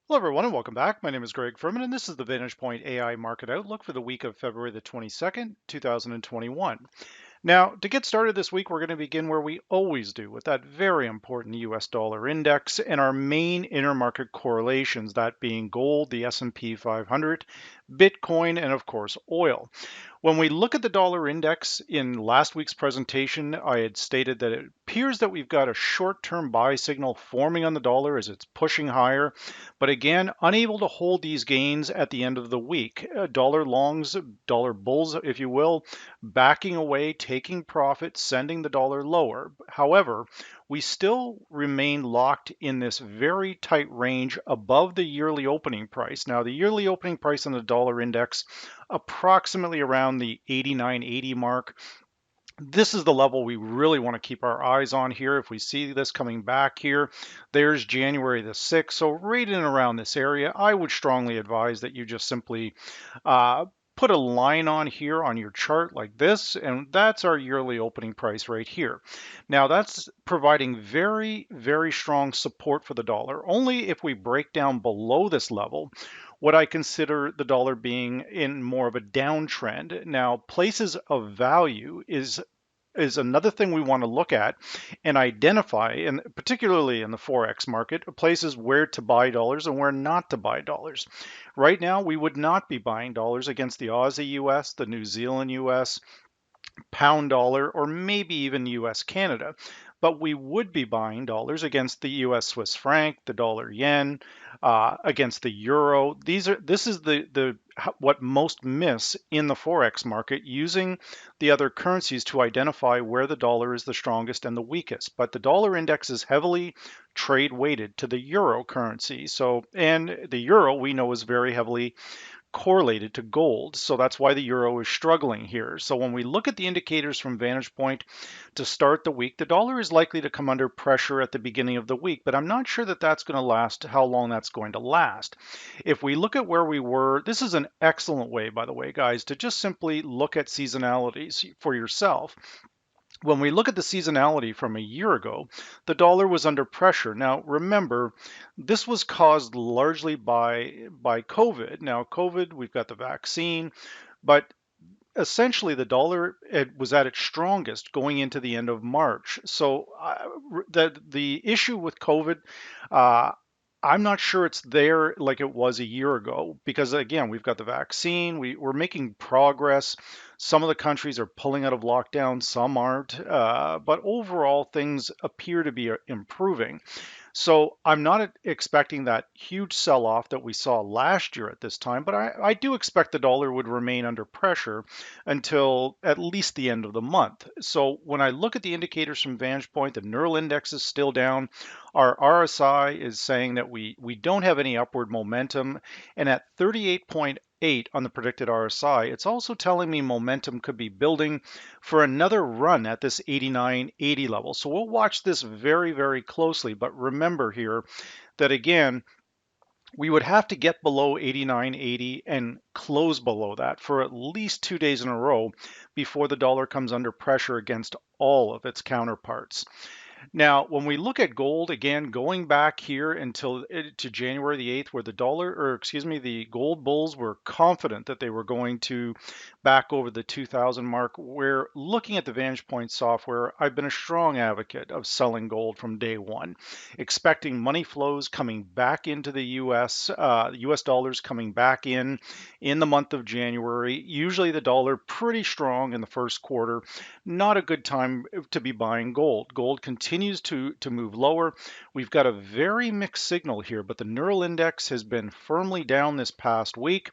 Hello, everyone, and welcome back. My name is Greg Furman, and this is the VantagePoint AI Market Outlook for the week of February the 22nd, 2021. Now, to get started this week, we're going to begin where we always do with that very important US dollar index and our main intermarket correlations, that being gold, the S&P 500, Bitcoin, and of course, oil. When we look at the dollar index in last week's presentation, I had stated that it appears that we've got a short-term buy signal forming on the dollar as it's pushing higher, but again, unable to hold these gains at the end of the week. Dollar longs, dollar bulls, if you will, backing away, taking profit, sending the dollar lower. However, we still remain locked in this very tight range above the yearly opening price. Now, the yearly opening price on the dollar index, approximately around the 89.80 mark. This is the level we really want to keep our eyes on here. If we see this coming back here, there's January the 6th. So right in and around this area, I would strongly advise that you just simply put a line on here on your chart like this, and that's our yearly opening price right here. Now that's providing very, very strong support for the dollar. Only if we break down below this level would I consider the dollar being in more of a downtrend. Now, places of value is another thing we want to look at and identify, and particularly in the Forex market, places where to buy dollars and where not to buy dollars. Right now, we would not be buying dollars against the Aussie US, the New Zealand US, pound dollar, or maybe even US Canada. But we would be buying dollars against the US Swiss franc, the dollar yen, against the euro. This is the what most miss in the forex market, using the other currencies to identify where the dollar is the strongest and the weakest. But the dollar index is heavily trade weighted to the euro currency. So, and the euro we know is very heavily correlated to gold. So that's why the euro is struggling here. So when we look at the indicators from VantagePoint to start the week, the dollar is likely to come under pressure at the beginning of the week, but I'm not sure that that's going to last, how long that's going to last. If we look at where we were, this is an excellent way, by the way, guys, to just simply look at seasonalities for yourself. When we look at the seasonality from a year ago, the dollar was under pressure. Now, remember, this was caused largely by COVID. Now, COVID, we've got the vaccine, but essentially the dollar was at its strongest going into the end of March. So the issue with COVID, uh, I'm not sure it's there like it was a year ago, because again, we've got the vaccine, we're making progress. Some of the countries are pulling out of lockdown, some aren't, but overall things appear to be improving. So I'm not expecting that huge sell-off that we saw last year at this time, but I do expect the dollar would remain under pressure until at least the end of the month. So when I look at the indicators from VantagePoint, the neural index is still down. Our RSI is saying that we don't have any upward momentum, and at 38.8 on the predicted RSI, it's also telling me momentum could be building for another run at this 89.80 level. So we'll watch this very, very closely. But remember here that again, we would have to get below 89.80 and close below that for at least 2 days in a row before the dollar comes under pressure against all of its counterparts. Now, when we look at gold, again, going back here until to January the 8th, where the dollar, or excuse me, the gold bulls were confident that they were going to back over the 2000 mark, we're looking at the VantagePoint software. I've been a strong advocate of selling gold from day one, expecting money flows coming back into the US dollars coming back in the month of January. Usually the dollar pretty strong in the first quarter. Not a good time to be buying gold. Gold continues to move lower. We've got a very mixed signal here, but the neural index has been firmly down this past week.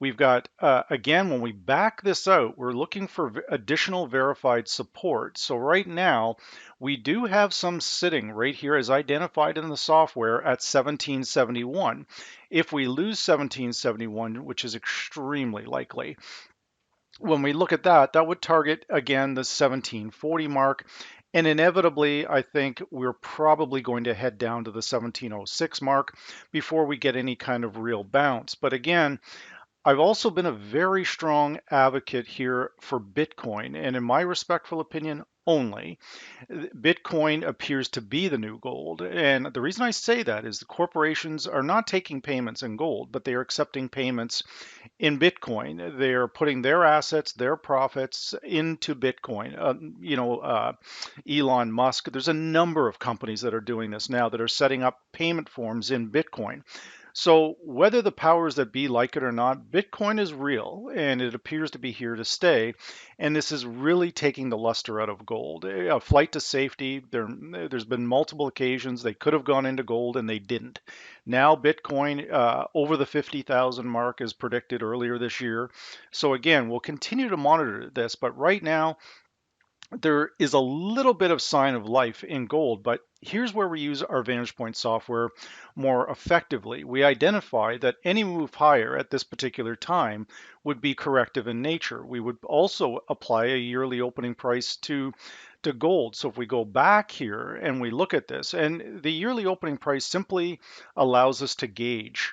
We've got, again, when we back this out, we're looking for additional verified support. So right now, we do have some sitting right here as identified in the software at 1771. If we lose 1771, which is extremely likely, when we look at that, that would target again the 1740 mark. And inevitably, I think we're probably going to head down to the 1706 mark before we get any kind of real bounce. But again, I've also been a very strong advocate here for Bitcoin, and in my respectful opinion, only. Bitcoin appears to be the new gold. And the reason I say that is the corporations are not taking payments in gold, but they are accepting payments in Bitcoin. They're putting their assets, their profits into Bitcoin. Elon Musk, there's a number of companies that are doing this now that are setting up payment forms in Bitcoin. So, whether the powers that be like it or not, Bitcoin is real and it appears to be here to stay. And this is really taking the luster out of gold. A flight to safety, there's been multiple occasions they could have gone into gold and they didn't. Now, Bitcoin over the 50,000 mark is predicted earlier this year. So, again, we'll continue to monitor this, but right now, there is a little bit of sign of life in gold, but here's where we use our VantagePoint software more effectively. We identify that any move higher at this particular time would be corrective in nature. We would also apply a yearly opening price to gold. So if we go back here and we look at this, and the yearly opening price simply allows us to gauge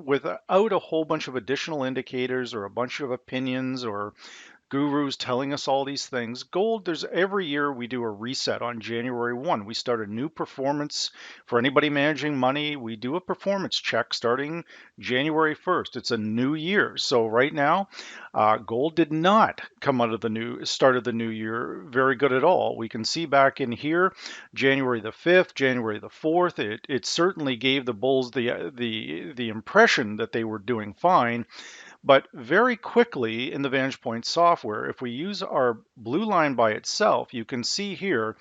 without a whole bunch of additional indicators or a bunch of opinions or gurus telling us all these things. Gold, there's every year we do a reset on January 1. We start a new performance for anybody managing money. We do a performance check starting January 1st. It's a new year. So right now, gold did not come out of the start of the new year very good at all. We can see back in here, January the 5th, January the 4th, it certainly gave the bulls the impression that they were doing fine. But very quickly in the VantagePoint software, if we use our blue line by itself, you can see here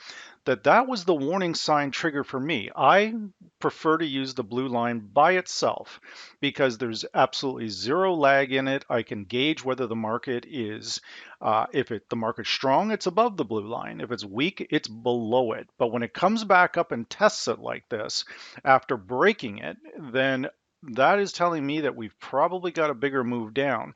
that that was the warning sign trigger for me. I prefer to use the blue line by itself because there's absolutely zero lag in it. I can gauge whether the market is, the market's strong, it's above the blue line. If it's weak, it's below it. But when it comes back up and tests it like this, after breaking it, then that is telling me that we've probably got a bigger move down.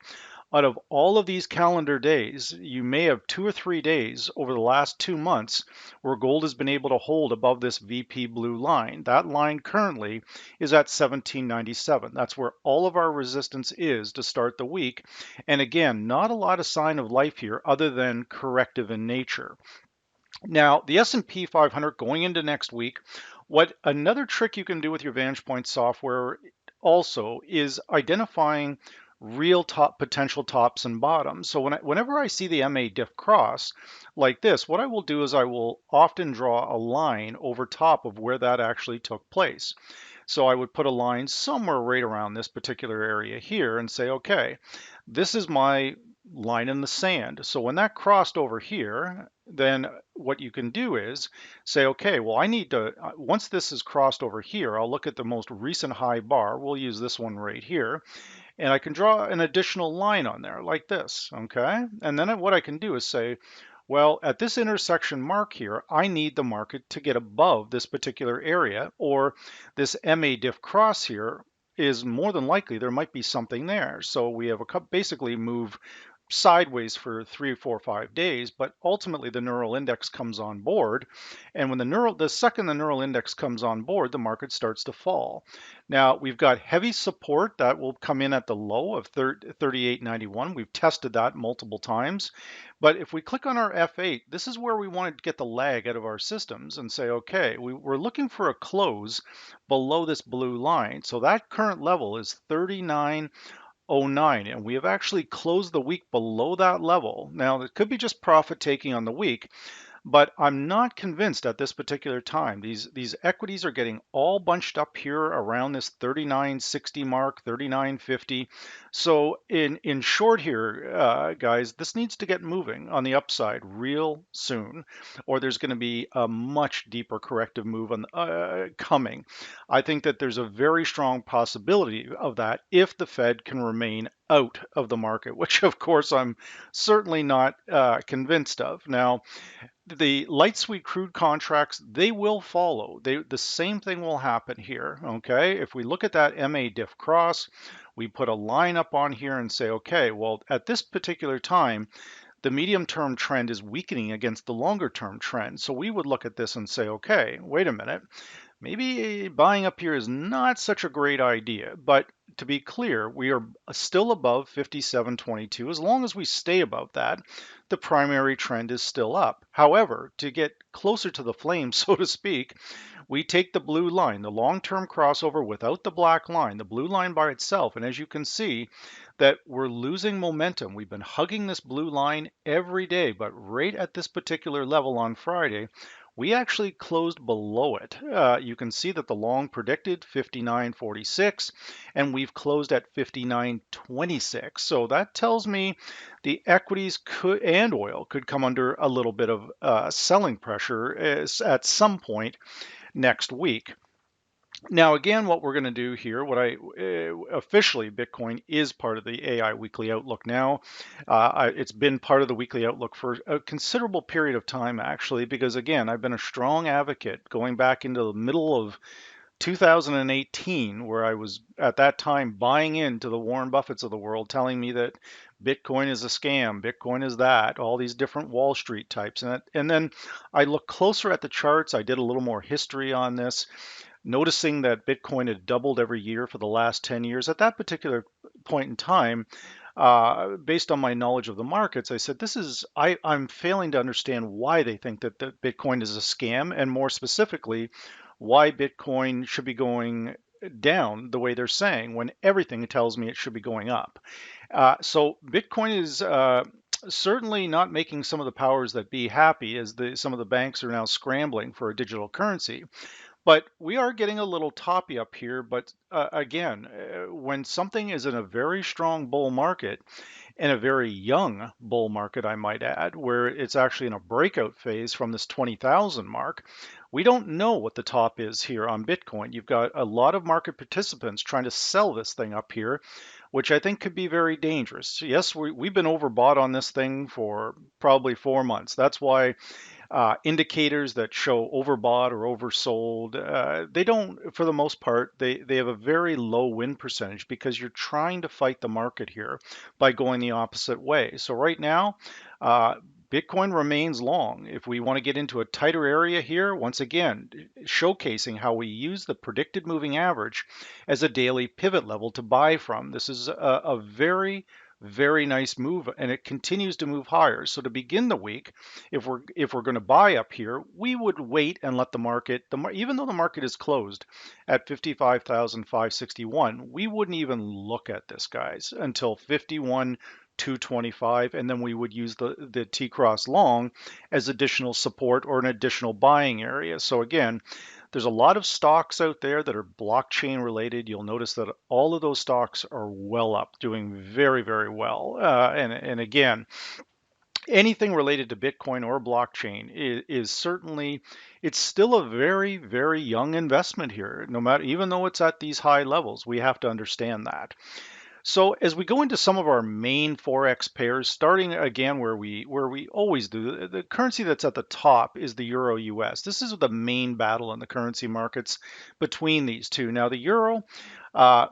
Out of all of these calendar days, you may have 2 or 3 days over the last 2 months where gold has been able to hold above this VP blue line. That line currently is at 1797. That's where all of our resistance is to start the week. And again, not a lot of sign of life here other than corrective in nature. Now, the S&P 500 going into next week, what another trick you can do with your VantagePoint software also is identifying real potential tops and bottoms. So whenever I see the MA diff cross like this, what I will do is I will often draw a line over top of where that actually took place. So I would put a line somewhere right around this particular area here and say, okay, this is my line in the sand. So when that crossed over here, then what you can do is say, okay, well, I need to, once this is crossed over here, I'll look at the most recent high bar. We'll use this one right here. And I can draw an additional line on there like this, okay? And then what I can do is say, well, at this intersection mark here, I need the market to get above this particular area, or this MA diff cross here is more than likely there might be something there. So we have basically move sideways for 3, 4, 5 days, but ultimately the neural index comes on board. And when the second the neural index comes on board, the market starts to fall. Now we've got heavy support that will come in at the low of 38.91. We've tested that multiple times. But if we click on our F8, this is where we want to get the lag out of our systems and say, okay, we're looking for a close below this blue line. So that current level is 39.09, and we have actually closed the week below that level. Now, it could be just profit taking on the week, but I'm not convinced at this particular time. These equities are getting all bunched up here around this 39.60 mark, 39.50. So in short here, guys, this needs to get moving on the upside real soon, or there's going to be a much deeper corrective move coming. I think that there's a very strong possibility of that if the Fed can remain out of the market, which of course I'm certainly not convinced of. Now, the light sweet crude contracts, they will follow. The same thing will happen here, okay? If we look at that MA diff cross, we put a line up on here and say, okay, well, at this particular time, the medium-term trend is weakening against the longer-term trend. So we would look at this and say, okay, wait a minute, maybe buying up here is not such a great idea. But to be clear, we are still above 57.22. As long as we stay above that, the primary trend is still up. However, to get closer to the flame, so to speak, we take the blue line, the long-term crossover without the black line, the blue line by itself, and as you can see that we're losing momentum. We've been hugging this blue line every day, but right at this particular level on Friday, we actually closed below it. You can see that the long predicted 59.46 and we've closed at 59.26. So that tells me the equities could and oil could come under a little bit of selling pressure at some point next week. Now, again, what we're going to do here, officially Bitcoin is part of the AI Weekly Outlook now. It's been part of the Weekly Outlook for a considerable period of time, actually, because again, I've been a strong advocate going back into the middle of 2018, where I was at that time buying into the Warren Buffetts of the world, telling me that Bitcoin is a scam, Bitcoin is that, all these different Wall Street types. And then I looked closer at the charts. I did a little more history on this, noticing that Bitcoin had doubled every year for the last 10 years. At that particular point in time, based on my knowledge of the markets, I said, I'm failing to understand why they think that Bitcoin is a scam, and more specifically, why Bitcoin should be going down the way they're saying when everything tells me it should be going up. So Bitcoin is certainly not making some of the powers that be happy, as some of the banks are now scrambling for a digital currency. But we are getting a little toppy up here. But again, when something is in a very strong bull market, and a very young bull market, I might add, where it's actually in a breakout phase from this 20,000 mark, we don't know what the top is here on Bitcoin. You've got a lot of market participants trying to sell this thing up here, which I think could be very dangerous. Yes, we've been overbought on this thing for probably 4 months. That's why indicators that show overbought or oversold, they don't, for the most part, they have a very low win percentage because you're trying to fight the market here by going the opposite way. So right now, Bitcoin remains long. If we want to get into a tighter area here, once again, showcasing how we use the predicted moving average as a daily pivot level to buy from. This is a very nice move, and it continues to move higher. So to begin the week, if we're going to buy up here, we would wait and let the market, even though the market is closed at 55,561, we wouldn't even look at this, guys, until 51,225, and then we would use the T-cross long as additional support or an additional buying area. So again, there's a lot of stocks out there that are blockchain related. You'll notice that all of those stocks are well up, doing very well. And again, anything related to Bitcoin or blockchain is certainly, it's still a very young investment here. No matter, even though it's at these high levels, we have to understand that. So as we go into some of our main Forex pairs, starting again where we always do, the currency that's at the top is the Euro US. This is the main battle in the currency markets between these two. Now the Euro,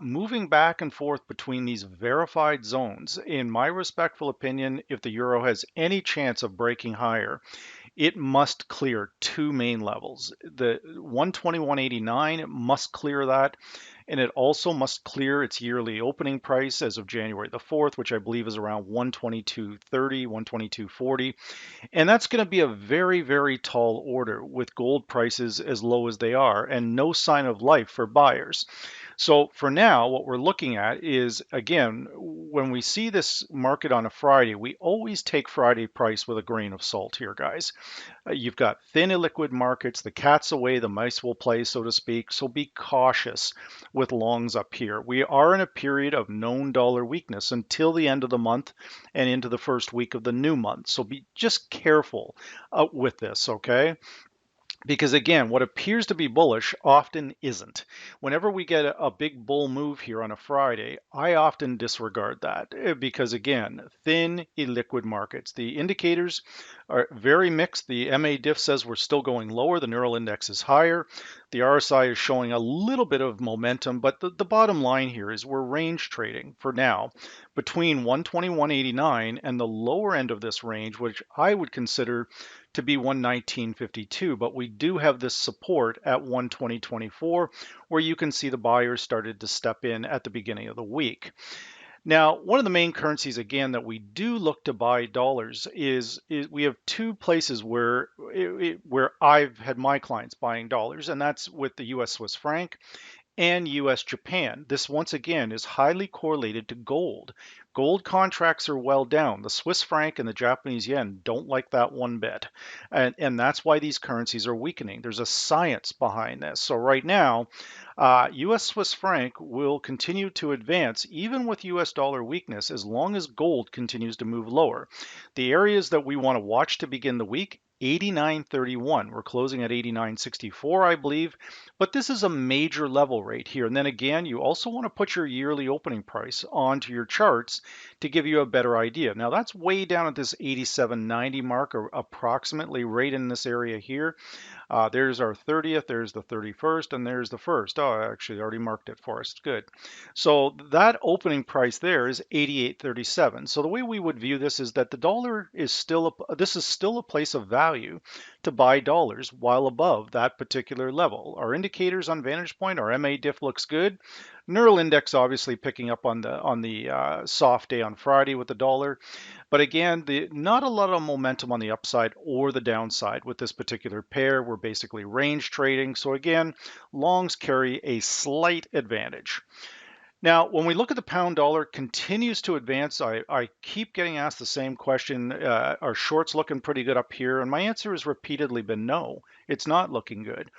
moving back and forth between these verified zones, in my respectful opinion, if the Euro has any chance of breaking higher, it must clear two main levels. The 121.89, it must clear that. And it also must clear its yearly opening price as of January the 4th, which I believe is around 122.30, 122.40. And that's going to be a very tall order with gold prices as low as they are and no sign of life for buyers. So for now, what we're looking at is, again, when we see this market on a Friday, we always take Friday price with a grain of salt here, guys. You've got thin illiquid markets, the cat's away, the mice will play, so to speak. So be cautious with longs up here. We are in a period of known dollar weakness until the end of the month and into the first week of the new month. So be just careful with this, okay? Because again, what appears to be bullish often isn't. Whenever we get a big bull move here on a Friday, I often disregard that because again, thin illiquid markets. The indicators are very mixed. The MA diff says we're still going lower. The neural index is higher. The RSI is showing a little bit of momentum, but the bottom line here is we're range trading for now between 121.89 and the lower end of this range, which I would consider to be 119.52. But we do have this support at 120.24, where you can see the buyers started to step in at the beginning of the week. Now, one of the main currencies, again, that we do look to buy dollars is we have two places where I've had my clients buying dollars, and that's with the U.S. Swiss franc and US Japan. This once again is highly correlated to gold. Gold contracts are well down. The Swiss franc and the Japanese yen don't like that one bit. And that's why these currencies are weakening. There's a science behind this. So right now, US Swiss franc will continue to advance even with US dollar weakness as long as gold continues to move lower. The areas that we want to watch to begin the week, 89.31. We're closing at 89.64, I believe, but this is a major level right here. And then again, you also want to put your yearly opening price onto your charts to give you a better idea. Now that's way down at this 87.90 mark, or approximately right in this area here. There's our 30th, there's the 31st, and there's the 1st. Oh, I actually already marked it for us. Good. So that opening price there is 88.37. So the way we would view this is that the dollar is still this is still a place of value to buy dollars while above that particular level. Our indicators on VantagePoint, our MA diff looks good. Neural index obviously picking up on the soft day on Friday with the dollar. But again, not a lot of momentum on the upside or the downside with this particular pair. We're basically range trading. So again, longs carry a slight advantage. Now, when we look at the pound dollar continues to advance, I keep getting asked the same question. Are shorts looking pretty good up here? And my answer has repeatedly been no, it's not looking good,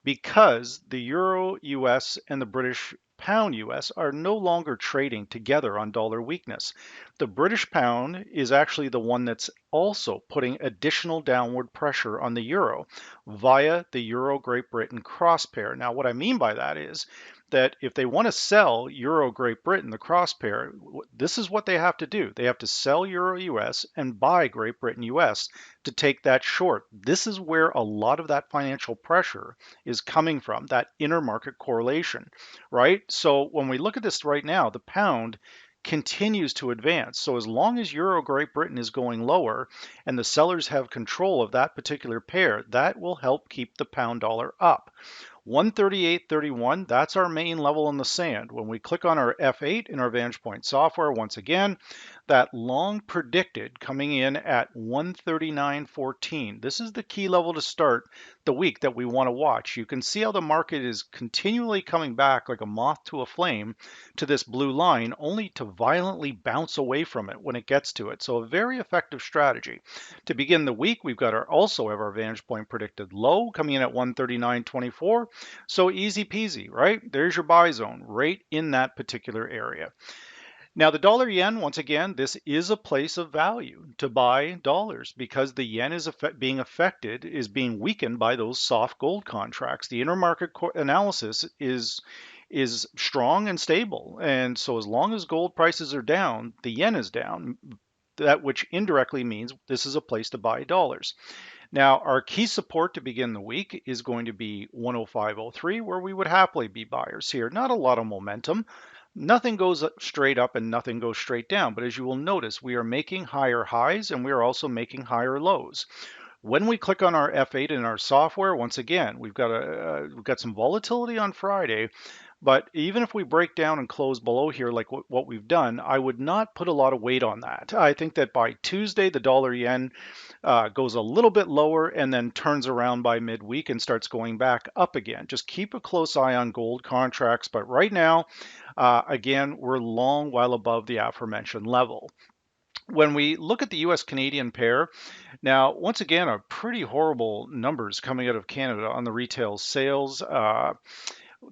because the euro US and the British pound US are no longer trading together on dollar weakness. The British pound is actually the one that's also putting additional downward pressure on the euro via the Euro Great Britain cross pair. Now, what I mean by that is that if they want to sell Euro Great Britain, the cross pair, this is what they have to do. They have to sell Euro US and buy Great Britain US to take that short. This is where a lot of that financial pressure is coming from, that intermarket correlation, right? So when we look at this right now, the pound continues to advance. So as long as Euro Great Britain is going lower and the sellers have control of that particular pair, that will help keep the pound dollar up. 138.31, that's our main level in the sand. When we click on our F8 in our VantagePoint software, once again, that long predicted coming in at 139.14. This is the key level to start the week that we want to watch. You can see how the market is continually coming back like a moth to a flame to this blue line, only to violently bounce away from it when it gets to it. So a very effective strategy. To begin the week, we've got also have our VantagePoint predicted low coming in at 139.24. So easy peasy, right? There's your buy zone right in that particular area. Now, the dollar yen, once again, this is a place of value to buy dollars because the yen is being weakened by those soft gold contracts. The intermarket analysis is strong and stable. And so as long as gold prices are down, the yen is down, that which indirectly means this is a place to buy dollars. Now, our key support to begin the week is going to be 105.03, where we would happily be buyers here. Not a lot of momentum. Nothing goes straight up and nothing goes straight down. But as you will notice, we are making higher highs and we are also making higher lows. When we click on our F8 in our software, once again, we've got some volatility on Friday. But even if we break down and close below here, like what we've done, I would not put a lot of weight on that. I think that by Tuesday, the dollar yen goes a little bit lower and then turns around by midweek and starts going back up again. Just keep a close eye on gold contracts. But right now, again, we're long while above the aforementioned level. When we look at the US Canadian pair, now, once again, are pretty horrible numbers coming out of Canada on the retail sales.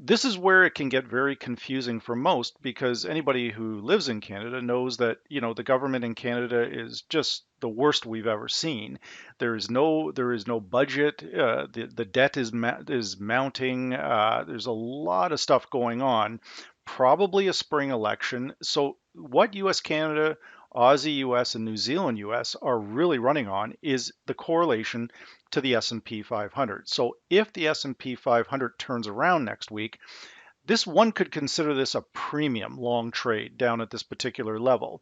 This is where it can get very confusing for most, because anybody who lives in Canada knows that, the government in Canada is just the worst we've ever seen. There is no budget. The debt is mounting. There's a lot of stuff going on. Probably a spring election. So what US Canada, Aussie US, and New Zealand US are really running on is the correlation to the S&P 500. So if the S&P 500 turns around next week, this one could consider this a premium long trade down at this particular level.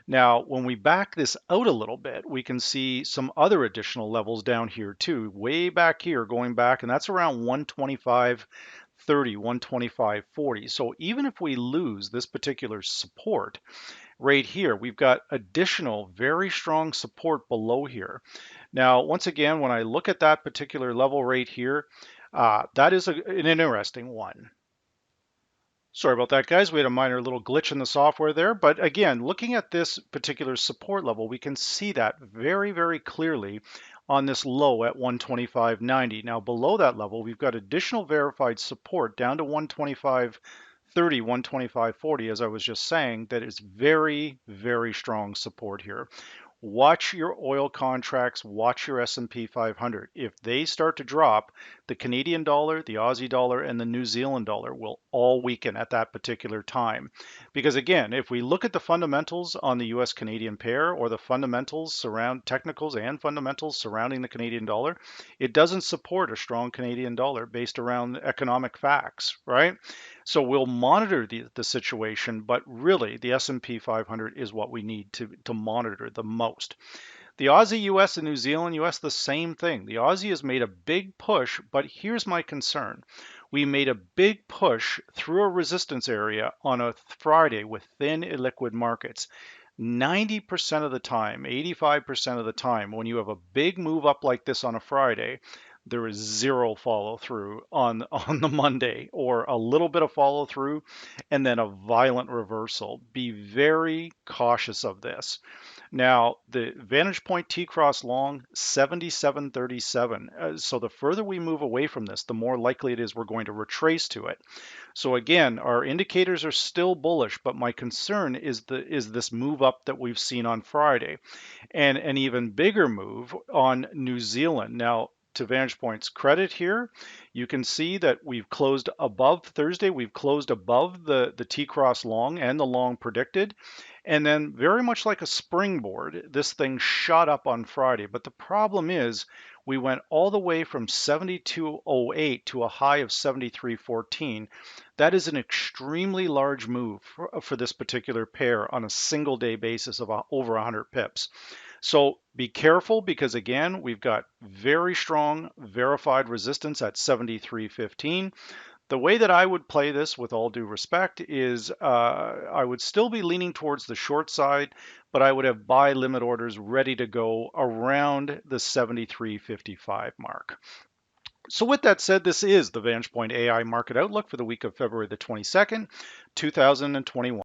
Now, when we back this out a little bit, we can see some other additional levels down here too, way back here going back, and that's around 125.30, 125.40. So even if we lose this particular support right here, we've got additional very strong support below here. Now, once again, when I look at that particular level right here, that is an interesting one. Sorry about that, guys. We had a minor little glitch in the software there. But again, looking at this particular support level, we can see that very, very clearly on this low at 125.90. Now, below that level, we've got additional verified support down to 125.30, 125.40, as I was just saying, that is very, very strong support here. Watch your oil contracts, watch your S&P 500. If they start to drop, the Canadian dollar, the Aussie dollar, and the New Zealand dollar will all weaken at that particular time. Because again, if we look at the fundamentals on the US Canadian pair or the fundamentals surround technicals and fundamentals surrounding the Canadian dollar, it doesn't support a strong Canadian dollar based around economic facts, right? So we'll monitor the situation, but really the S&P 500 is what we need to monitor the most. The Aussie US and New Zealand US, the same thing. The Aussie has made a big push, but here's my concern. We made a big push through a resistance area on a Friday with thin illiquid markets. 90% of the time, 85% of the time, when you have a big move up like this on a Friday, there is zero follow through on the Monday, or a little bit of follow through and then a violent reversal. Be very cautious of this. Now, the VantagePoint T-cross long, 77.37. So the further we move away from this, the more likely it is we're going to retrace to it. So again, our indicators are still bullish, but my concern is this move up that we've seen on Friday, and an even bigger move on New Zealand. Now, to VantagePoint's credit here, you can see that we've closed above Thursday. We've closed above the T-cross long and the long predicted. And then very much like a springboard, this thing shot up on Friday. But the problem is we went all the way from 72.08 to a high of 73.14. That is an extremely large move for this particular pair on a single day basis of over 100 pips. So be careful, because again, we've got very strong verified resistance at 73.15. The way that I would play this, with all due respect, is I would still be leaning towards the short side, but I would have buy limit orders ready to go around the 73.55 mark. So with that said, this is the VantagePoint AI Market Outlook for the week of February the 22nd, 2021.